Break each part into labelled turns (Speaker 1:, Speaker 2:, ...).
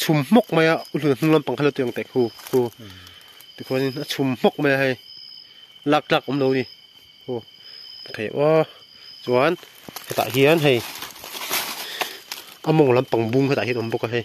Speaker 1: ชุมมกมาอ่ะอุ่นนุ่งลำปังขลุ่ยตัวอย่างแต่คู่ทุกคนชุมมกมาให้ลักอมดูนี่โอ้ใครว่าจวนตาเฮียนให้เอามงลำปังบุ้งให้ตาเฮียนอมบกให้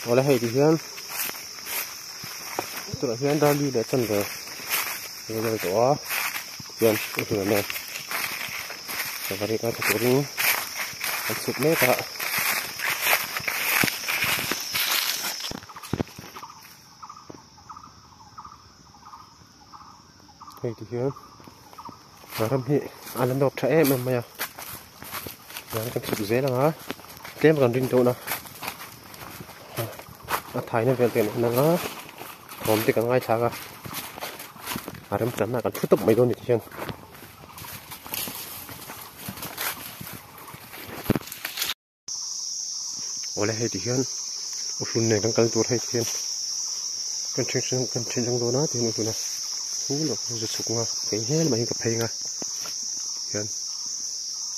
Speaker 1: เอาละให้ดิเฮียนตัวเฮียนดอลลี่เด็ดจังเลยเดี๋ยวตัวเฮียนโอ้โหเนี่ยสวัสดีครับตัวนี้อันสุดเมตตาให้ดิเฮียนมาทำให้อันนั้นดอกแฉะมันมาอย่างกันสุดเสียแล้วฮะเต็มกันดิ้นตัวนะถ่ายในเวลาเต็มนั่งนะผมติดกันง่ายช้ากันอารมณ์จันทร์กันฟุตบไม่โดนอีกเช่นโอ้เลยให้ดิเช่นอุ่นเนี่ยต้องการตัวให้เช่นกันเชิงจังโดนนะที่นู่นนะหูหลอกหูจะสุกมาเพลงแห้งมาเองกับเพลงอ่ะเช่น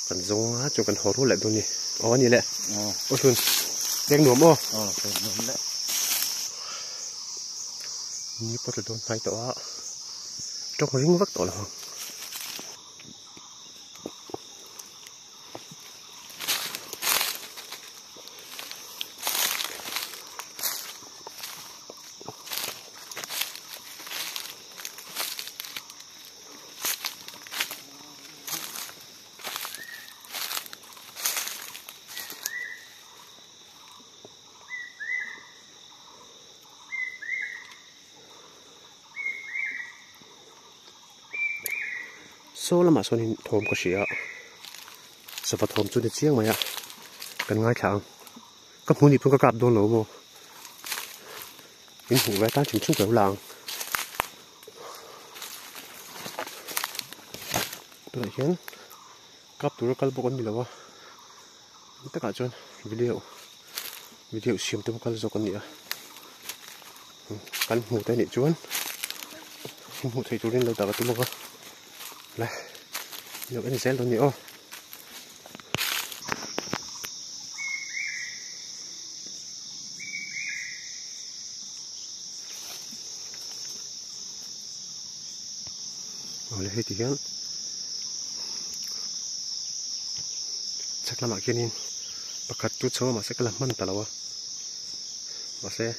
Speaker 1: กันทรงนะจนกันหอรู้แหละตัวนี้อ๋อนี่แหละอุ่นแดงหนุ่มอ๋อเป็นหนุ่มแหละนี่พอจะโดนไฟตัวจงริ้งวักตัวละโซ่ละมาโซนินโถมก็เสียสปะโถมจุดเชียงไหมอ่ะกันง่ายขังก็มูนี่เพิ่งกลับโดนหลวงโมยิงหูไว้ตั้งถึงช่วงเกือบหลังตัวเช่นกลับตัวกลับปกันดีแล้ววะแต่ก่อนจนวิดีโอเสียมตัวกันจะกันเนี่ยกันหูแต่เนี่ยจวนหูไทยจุดนี้เราแต่ก็ตัวมันก็来，有个你先等你哦。我来黑底下，chắc là mà kia nín, bạc cắt chút sâu mà sẽ làm mặn tao à, mà sẽ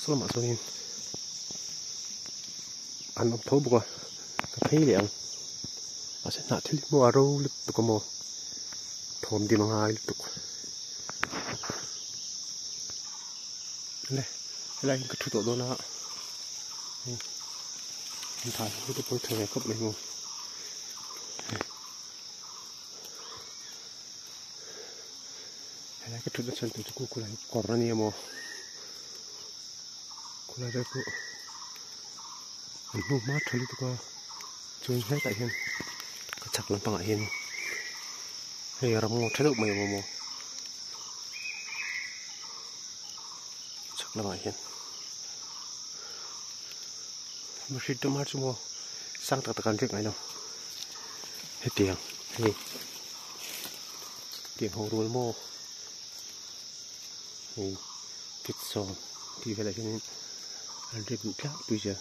Speaker 1: số mà số nín, ăn ông thấu bùa, cà phê liền. sẽ nát thì mua rau lứt tụi con mò thòm đi mang ai lứt tụi này cái cái thứ tổ đó nó mình thải cái tụi tôi thường cấp này luôn cái thứ đó chân tụi cô lại còn ra nhiều mò cô lại đây cô mình mua mát thôi tụi con chơi hết tại hiện chắc lắm bằng ở hiên hay là một thái độ mày mồ chắc là ở hiên mà khi tôi mát chung sang tất cả việc này đâu hết tiền thì tiền hồ rồi mồ thì thịt sò thì phải là cho nên ăn được đủ khác bây giờ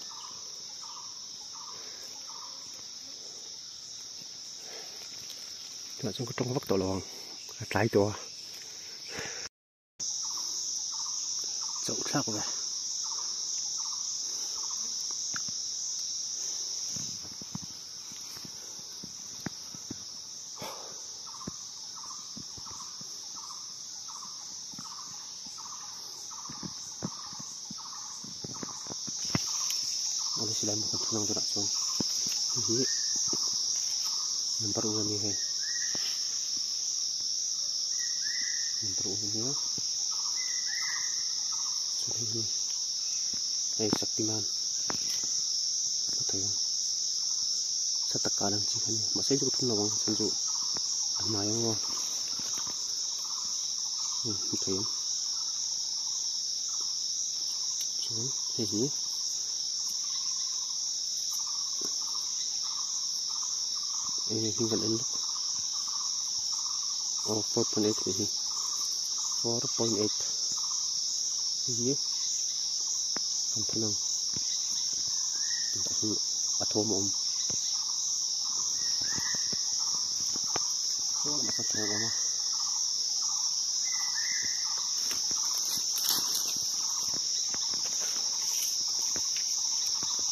Speaker 1: là chúng có trong vắt tổ lòn tráiตัวdẫu khác rồi Oleh sila mo kung tunang dirasyon hindi ng paruhan niya ng paruhan niya so hindi ay saktiman ito yun sa takalang siya niya masay ko itong lawang sanjo ang mayang mo ito yun Hihi. Ini tinggal elok. Oh, 4.8 hihi. 4.8. Hihi. Kan tenang. Untuk atom So, masa tenang lama.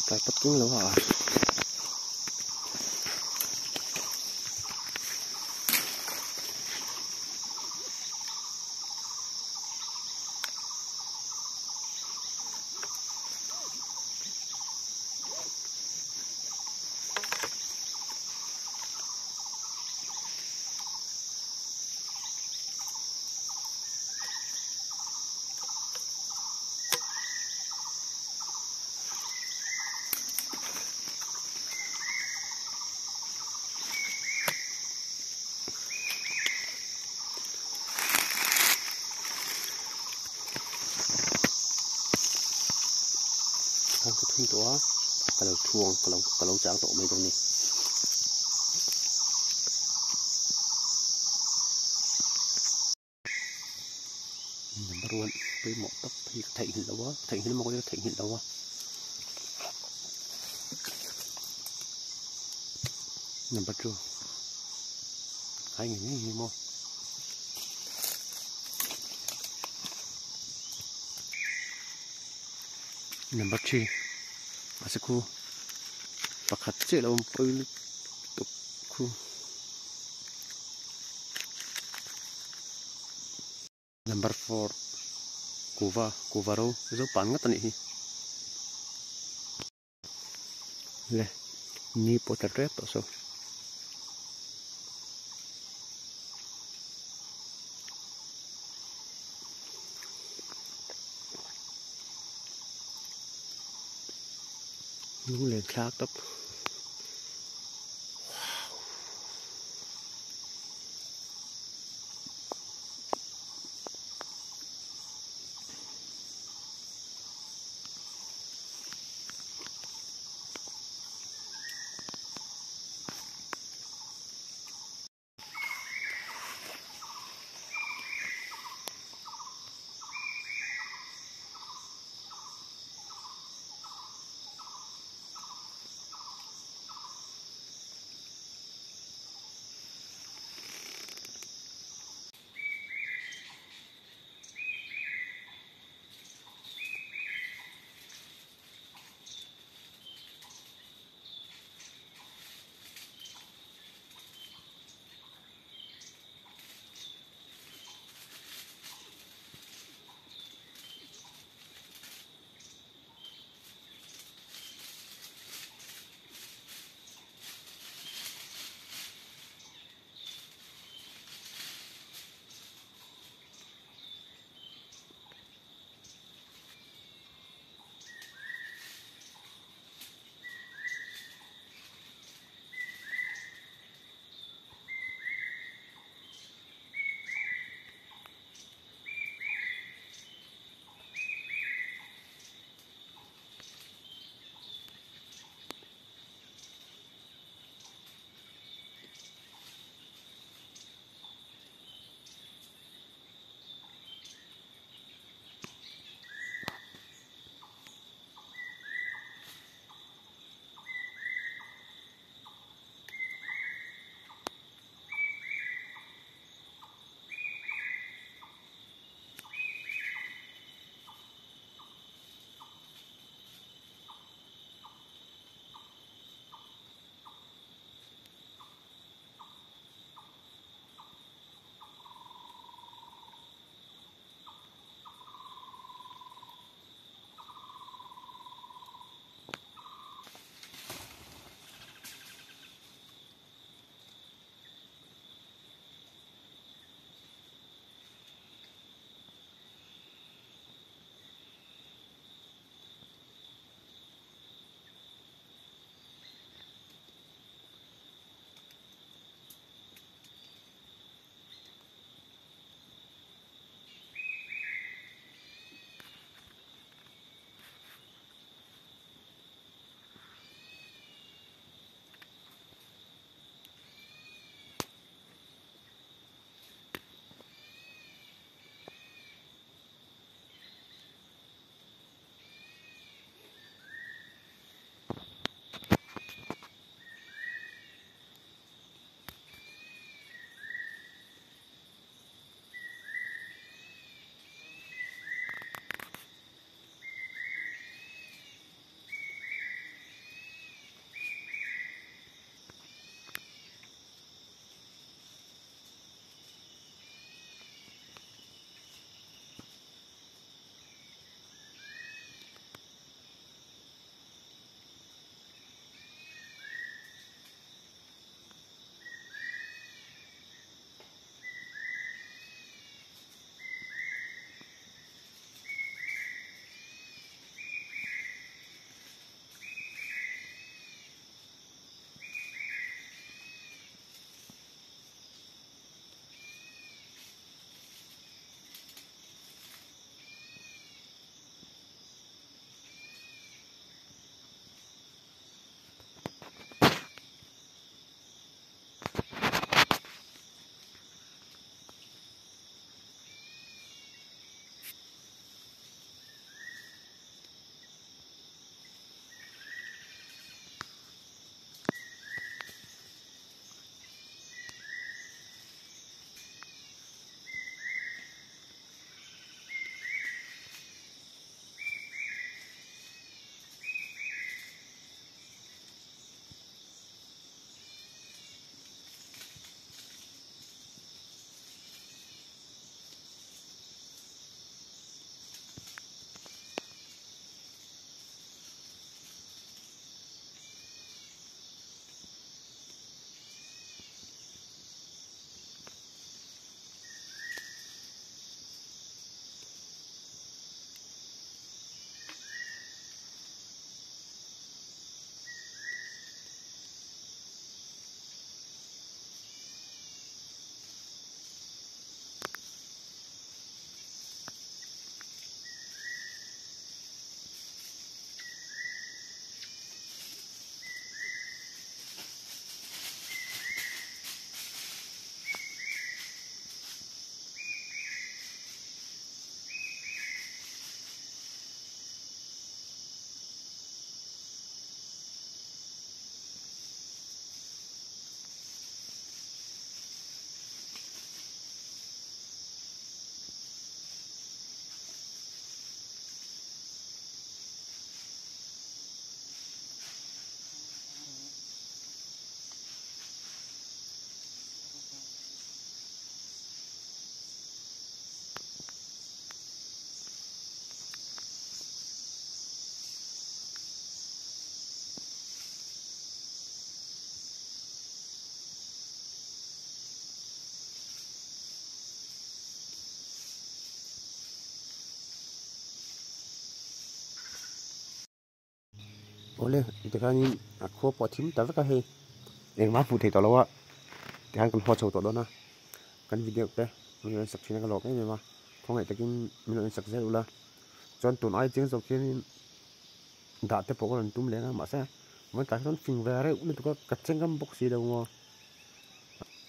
Speaker 1: Dapat kung lawa. Ang kuthun toa kalau thuang kalau chang to mai dong ni number 1 với một tóc thì thành hình đâu á thành hình mà có thành hình đâu á number 2 hai người như mo number 3 masukku pakat cek lah umpul tukku number 4 kuvaro itu pangat nih leh ni potret so nu lên khác tóc ole ite ka ni akho po thim ta ka he eng ma fu thei to lawa ti han kan ho chho to do na kan video te mình sắp xí cái lọc ấy mà không phải takin mình sắp xí ula chọn tuần ai tiếng sau khi đã tiếp tục lần tum lên mà sao vẫn tại chọn phim về đấy mình có cắt chân cái box gì đâu mà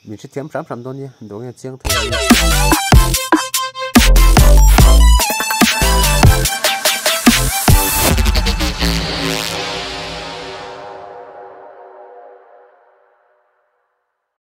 Speaker 1: mình sẽ chém sắm sắm thôi nha đồ nghe tiếng thôi